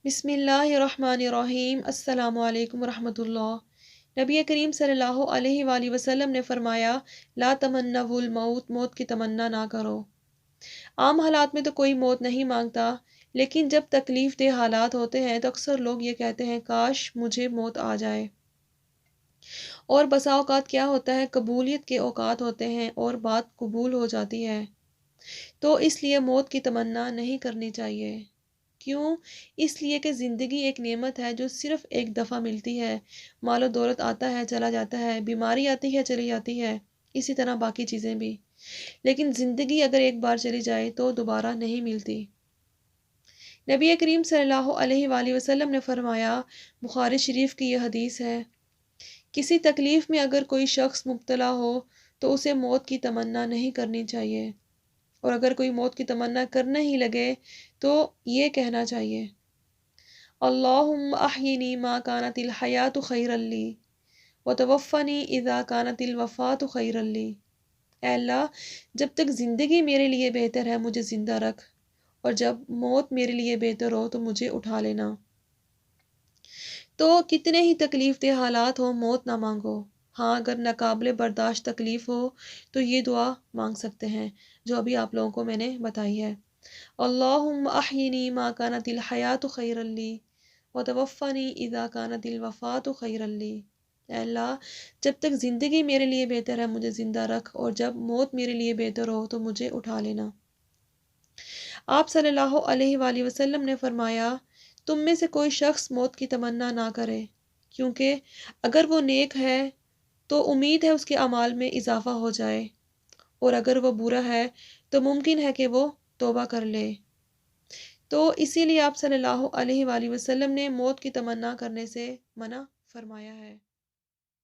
بسم اللہ الرحمن الرحیم۔ السلام علیکم ورحمۃ اللہ۔ نبی کریم صلی اللہ علیہ وآلہ وسلم نے فرمایا، لا تمنوا الموت، موت کی تمنا نہ کرو۔ عام حالات میں تو کوئی موت نہیں مانگتا، لیکن جب تکلیف دہ حالات ہوتے ہیں تو اکثر لوگ یہ کہتے ہیں کاش مجھے موت آ جائے۔ اور بسا اوقات کیا ہوتا ہے، قبولیت کے اوقات ہوتے ہیں اور بات قبول ہو جاتی ہے، تو اس لیے موت کی تمنا نہیں کرنی چاہیے۔ کیوں؟ اس لیے کہ زندگی ایک نعمت ہے جو صرف ایک دفعہ ملتی ہے۔ مال و دولت آتا ہے چلا جاتا ہے، بیماری آتی ہے چلی جاتی ہے، اسی طرح باقی چیزیں بھی، لیکن زندگی اگر ایک بار چلی جائے تو دوبارہ نہیں ملتی۔ نبی کریم صلی اللہ علیہ وآلہ وسلم نے فرمایا، بخاری شریف کی یہ حدیث ہے، کسی تکلیف میں اگر کوئی شخص مبتلا ہو تو اسے موت کی تمنا نہیں کرنی چاہیے، اور اگر کوئی موت کی تمنا کرنے ہی لگے تو یہ کہنا چاہیے، اللہم احینی ما کانت الحیات خیرا لی وتوفنی اذا کانت الوفات خیرا لی۔ اے اللہ، جب تک زندگی میرے لیے بہتر ہے مجھے زندہ رکھ، اور جب موت میرے لیے بہتر ہو تو مجھے اٹھا لینا۔ تو کتنے ہی تکلیف دہ حالات ہوں، موت نہ مانگو۔ ہاں، اگر ناقابل برداشت تکلیف ہو تو یہ دعا مانگ سکتے ہیں جو ابھی آپ لوگوں کو میں نے بتائی ہے، اللہم احینی ما کانت الحیات خیرا لی وتوفنی اذا کانت الوفات خیرا لی۔ اے اللہ، جب تک زندگی میرے لیے بہتر ہے مجھے زندہ رکھ، اور جب موت میرے لیے بہتر ہو تو مجھے اٹھا لینا۔ آپ صلی اللہ علیہ وآلہ وسلم نے فرمایا، تم میں سے کوئی شخص موت کی تمنا نہ کرے، کیونکہ اگر وہ نیک ہے تو امید ہے اس کے اعمال میں اضافہ ہو جائے، اور اگر وہ برا ہے تو ممکن ہے کہ وہ توبہ کر لے۔ تو اسی لیے آپ صلی اللہ علیہ وآلہ وسلم نے موت کی تمنا کرنے سے منع فرمایا ہے۔